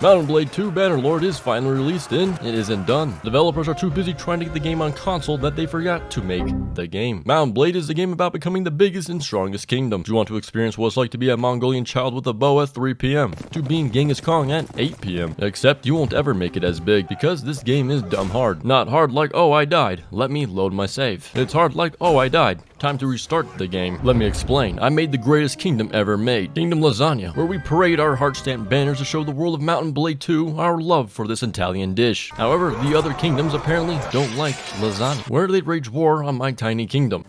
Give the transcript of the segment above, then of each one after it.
Mount & Blade 2 Bannerlord is finally released and it isn't done. Developers are too busy trying to get the game on console that they forgot to make the game. Mount & Blade is a game about becoming the biggest and strongest kingdom. Do you want to experience what it's like to be a Mongolian child with a bow at 3 PM, to being Genghis Khan at 8 PM. Except you won't ever make it as big, because this game is dumb hard. Not hard like, oh I died, let me load my save. It's hard like, oh I died, time to restart the game. Let me explain. I made the greatest kingdom ever made, Kingdom Lasagna, where we parade our heart-stamped banners to show the world of Mount & Blade 2 our love for this Italian dish. However, the other kingdoms apparently don't like lasagna, where they wage war on my tiny kingdom.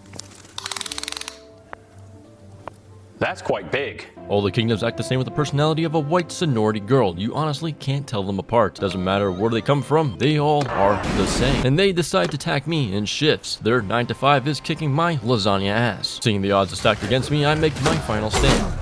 That's quite big. All the kingdoms act the same with the personality of a white sonority girl. You honestly can't tell them apart. Doesn't matter where they come from, they all are the same. And they decide to attack me in shifts. Their 9 to 5 is kicking my lasagna ass. Seeing the odds stacked against me, I make my final stand.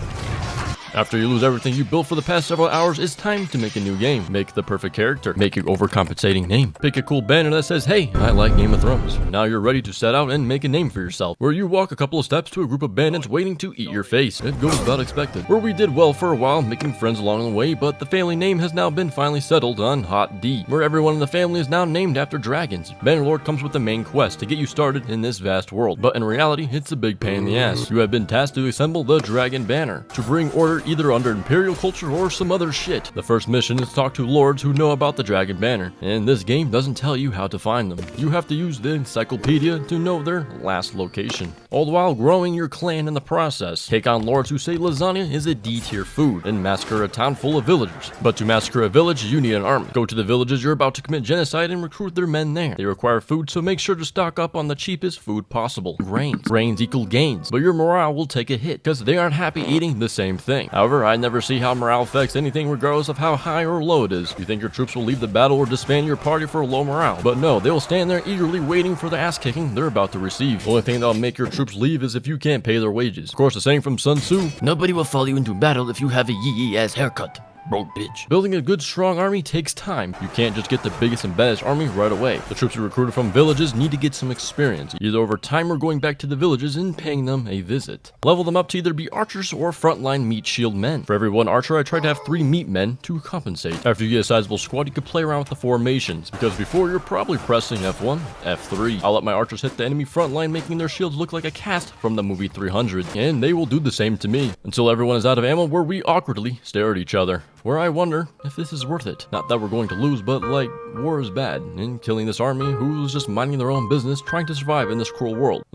After you lose everything you built for the past several hours, it's time to make a new game. Make the perfect character. Make an overcompensating name. Pick a cool banner that says, hey, I like Game of Thrones. Now you're ready to set out and make a name for yourself. Where you walk a couple of steps to a group of bandits waiting to eat your face. It goes about expected. Where we did well for a while, making friends along the way, but the family name has now been finally settled on Hot D. Where everyone in the family is now named after dragons. Bannerlord comes with the main quest to get you started in this vast world. But in reality, it's a big pain in the ass. You have been tasked to assemble the dragon banner. To bring order either under imperial culture or some other shit. The first mission is to talk to lords who know about the dragon banner, and this game doesn't tell you how to find them. You have to use the encyclopedia to know their last location, all the while growing your clan in the process. Take on lords who say lasagna is a D-tier food, and massacre a town full of villagers. But to massacre a village, you need an army. Go to the villages you're about to commit genocide and recruit their men there. They require food, so make sure to stock up on the cheapest food possible. Grains. Grains equal gains, but your morale will take a hit, because they aren't happy eating the same thing. However, I never see how morale affects anything regardless of how high or low it is. You think your troops will leave the battle or disband your party for low morale, but no, they will stand there eagerly waiting for the ass kicking they're about to receive. The only thing that'll make your troops leave is if you can't pay their wages. Of course, the saying from Sun Tzu, nobody will follow you into battle if you have a yee-yee ass haircut. Broke bitch. Building a good strong army takes time. You can't just get the biggest and baddest army right away. The troops you recruited from villages need to get some experience, either over time or going back to the villages and paying them a visit. Level them up to either be archers or frontline meat shield men. For every one archer, I try to have 3 meat men to compensate. After you get a sizable squad, you can play around with the formations, because before you're probably pressing F1, F3. I'll let my archers hit the enemy front line, making their shields look like a cast from the movie 300, and they will do the same to me, until everyone is out of ammo, where we awkwardly stare at each other. Where I wonder if this is worth it. Not that we're going to lose, but like, war is bad, and killing this army who's just minding their own business, trying to survive in this cruel world.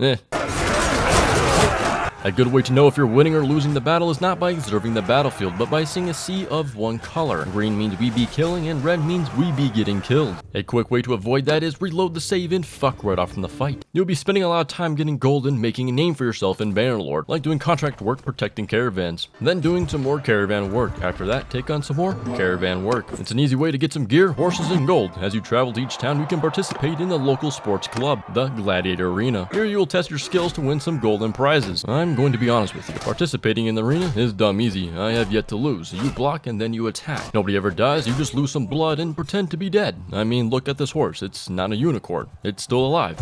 A good way to know if you're winning or losing the battle is not by observing the battlefield, but by seeing a sea of one color. Green means we be killing, and red means we be getting killed. A quick way to avoid that is reload the save and fuck right off from the fight. You'll be spending a lot of time getting gold and making a name for yourself in Bannerlord, like doing contract work protecting caravans, then doing some more caravan work. After that, take on some more caravan work. It's an easy way to get some gear, horses, and gold. As you travel to each town, you can participate in the local sports club, the Gladiator Arena. Here you will test your skills to win some golden prizes. I'm going to be honest with you. Participating in the arena is dumb easy. I have yet to lose. You block and then you attack. Nobody ever dies. You just lose some blood and pretend to be dead. I mean, look at this horse. It's not a unicorn. It's still alive.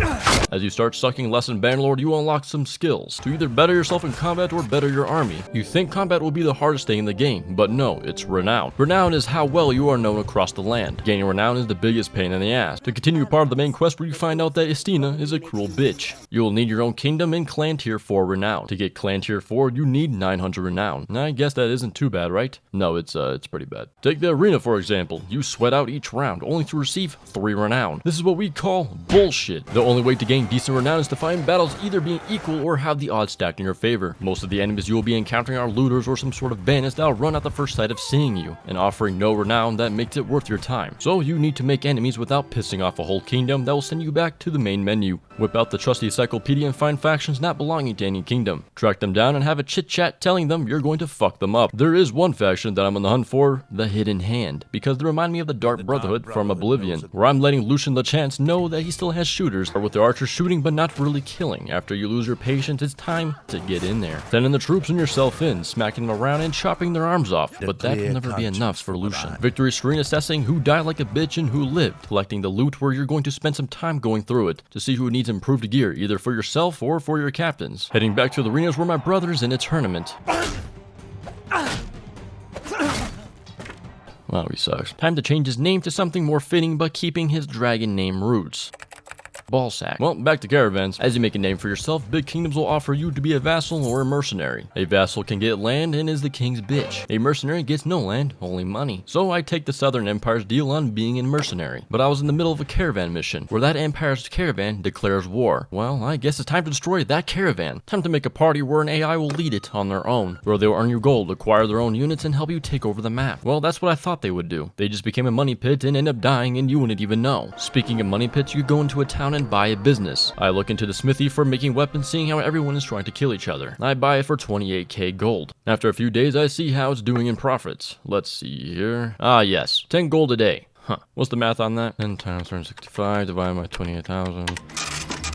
As you start sucking less in Bannerlord, you unlock some skills to either better yourself in combat or better your army. You think combat will be the hardest thing in the game, but no, it's renown. Renown is how well you are known across the land. Gaining renown is the biggest pain in the ass. To continue part of the main quest, where you find out that Istina is a cruel bitch. You will need your own kingdom and clan tier 4 renown. To get clan tier 4, you need 900 renown. I guess that isn't too bad, right? No, it's pretty bad. Take the arena for example. You sweat out each round, only to receive 3 renown. This is what we call bullshit. The only way to gain decent renown is to find battles either being equal or have the odds stacked in your favor. Most of the enemies you will be encountering are looters or some sort of bandits that'll run at the first sight of seeing you, and offering no renown that makes it worth your time. So you need to make enemies without pissing off a whole kingdom that will send you back to the main menu. Whip out the trusty encyclopedia and find factions not belonging to any kingdom. Track them down and have a chit-chat telling them you're going to fuck them up. There is one faction that I'm on the hunt for, the Hidden Hand, because they remind me of the Dark Brotherhood from Oblivion, where I'm letting Lucian LeChance know that he still has shooters, or with the archers shooting but not really killing. After you lose your patience, it's time to get in there. Sending the troops and yourself in, smacking them around and chopping their arms off, but that will never be enough for Lucian. Victory screen assessing who died like a bitch and who lived, collecting the loot where you're going to spend some time going through it, to see who needs improved gear, either for yourself or for your captains. Heading back to the arenas where my brother's in a tournament. Wow, he sucks. Time to change his name to something more fitting but keeping his dragon name roots. Ballsack. Well, back to caravans. As you make a name for yourself, big kingdoms will offer you to be a vassal or a mercenary. A vassal can get land and is the king's bitch. A mercenary gets no land, only money. So I take the Southern Empire's deal on being a mercenary. But I was in the middle of a caravan mission, where that empire's caravan declares war. Well, I guess it's time to destroy that caravan. Time to make a party where an AI will lead it on their own, where they'll earn you gold, acquire their own units, and help you take over the map. Well, that's what I thought they would do. They just became a money pit and end up dying and you wouldn't even know. Speaking of money pits, you go into a town and buy a business. I look into the smithy for making weapons, seeing how everyone is trying to kill each other. I buy it for 28k gold. After a few days, I see how it's doing in profits. Let's see here. Ah, yes. 10 gold a day. Huh. What's the math on that? 10 times 365 divided by 28,000.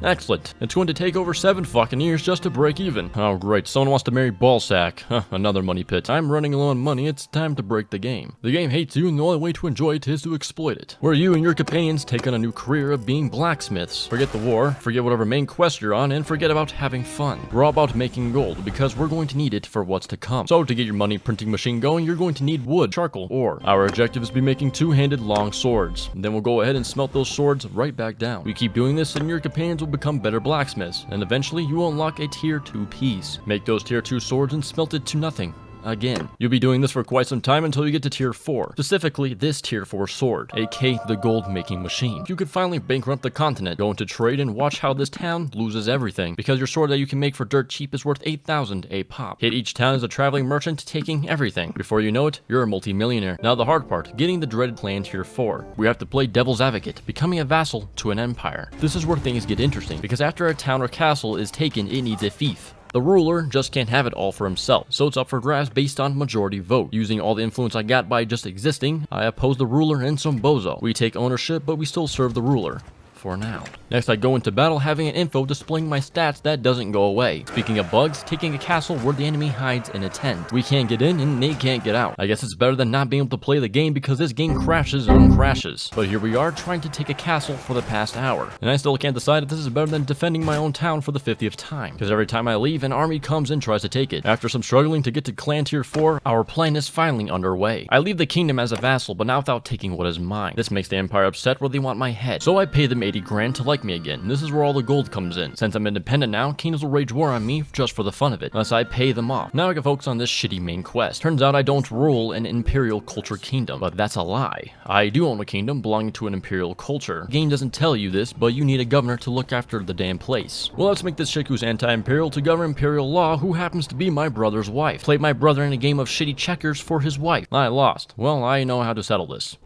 Excellent. It's going to take over 7 fucking years just to break even. Oh great, someone wants to marry Ballsack. Huh, another money pit. I'm running low on money, it's time to break the game. The game hates you and the only way to enjoy it is to exploit it. Where you and your companions take on a new career of being blacksmiths. Forget the war, forget whatever main quest you're on, and forget about having fun. We're all about making gold, because we're going to need it for what's to come. So to get your money printing machine going, you're going to need wood, charcoal, ore. Our objective is to be making 2-handed long swords. Then we'll go ahead and smelt those swords right back down. We keep doing this and your companions will become better blacksmiths, and eventually you will unlock a tier 2 piece. Make those tier 2 swords and smelt it to nothing. Again. You'll be doing this for quite some time until you get to tier 4. Specifically, this tier 4 sword, aka the gold making machine. You could finally bankrupt the continent, go into trade, and watch how this town loses everything, because your sword that you can make for dirt cheap is worth 8,000 a pop. Hit each town as a traveling merchant, taking everything. Before you know it, you're a multi-millionaire. Now the hard part, getting the dreaded clan tier 4. We have to play devil's advocate, becoming a vassal to an empire. This is where things get interesting, because after a town or castle is taken, it needs a fief. The ruler just can't have it all for himself, so it's up for grabs based on majority vote. Using all the influence I got by just existing, I oppose the ruler and some bozo. We take ownership, but we still serve the ruler. For now. Next, I go into battle having an info displaying my stats that doesn't go away. Speaking of bugs, taking a castle where the enemy hides in a tent. We can't get in and they can't get out. I guess it's better than not being able to play the game because this game crashes and crashes. But here we are trying to take a castle for the past hour. And I still can't decide if this is better than defending my own town for the 50th time. Because every time I leave, an army comes and tries to take it. After some struggling to get to clan tier 4, our plan is finally underway. I leave the kingdom as a vassal, but not without taking what is mine. This makes the empire upset where they want my head. So I pay them 80 grand to like me again. This is where all the gold comes in. Since I'm independent now, kingdoms will wage war on me just for the fun of it, unless I pay them off. Now I can focus on this shitty main quest. Turns out I don't rule an imperial culture kingdom, but that's a lie. I do own a kingdom belonging to an imperial culture. The game doesn't tell you this, but you need a governor to look after the damn place. Well, let's make this chick who's anti-imperial to govern imperial law, who happens to be my brother's wife. Played my brother in a game of shitty checkers for his wife. I lost. Well, I know how to settle this.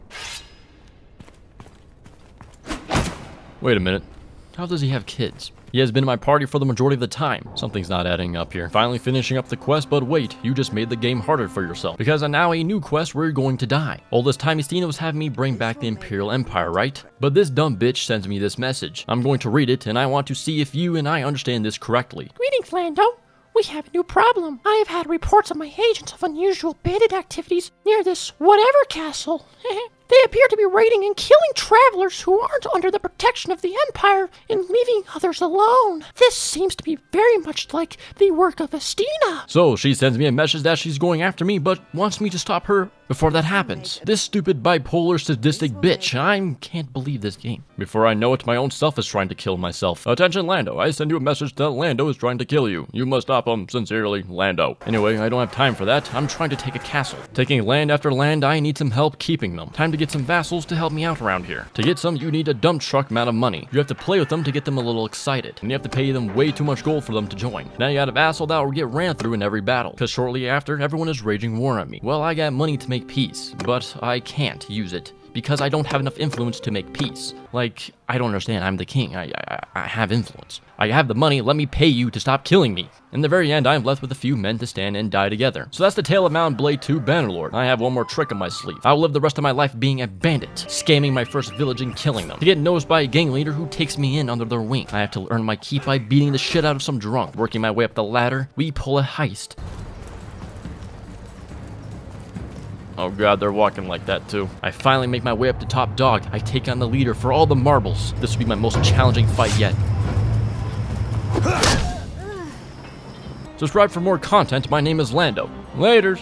Wait a minute. How does he have kids? He has been in my party for the majority of the time. Something's not adding up here. Finally finishing up the quest, but wait, you just made the game harder for yourself. Because now a new quest where you're going to die. All this time Estina was having me bring back the Imperial Empire, right? But this dumb bitch sends me this message. I'm going to read it, and I want to see if you and I understand this correctly. Greetings, Lando. We have a new problem. I have had reports of my agents of unusual bandit activities near this whatever castle. They appear to be raiding and killing travelers who aren't under the protection of the Empire and leaving others alone. This seems to be very much like the work of Estina. So she sends me a message that she's going after me, but wants me to stop her before that happens. This stupid bipolar sadistic bitch. I can't believe this game. Before I know it, my own self is trying to kill myself. Attention, Lando. I send you a message that Lando is trying to kill you. You must stop him. Sincerely, Lando. Anyway, I don't have time for that. I'm trying to take a castle. Taking land after land, I need some help keeping them. Time to get some vassals to help me out around here. To get some, you need a dump truck amount of money. You have to play with them to get them a little excited. And you have to pay them way too much gold for them to join. Now you got a vassal that will get ran through in every battle. Because shortly after, everyone is raging war on me. Well, I got money to make peace, but I can't use it. Because I don't have enough influence to make peace. Like, I don't understand, I'm the king, I have influence. I have the money, let me pay you to stop killing me. In the very end, I'm left with a few men to stand and die together. So that's the tale of Mount Blade 2 Bannerlord. I have one more trick up my sleeve. I'll live the rest of my life being a bandit, scamming my first village and killing them. To get noticed by a gang leader who takes me in under their wing. I have to earn my keep by beating the shit out of some drunk. Working my way up the ladder, we pull a heist. Oh god, they're walking like that too. I finally make my way up to top dog. I take on the leader for all the marbles. This will be my most challenging fight yet. Subscribe for more content. My name is Lando. Laters.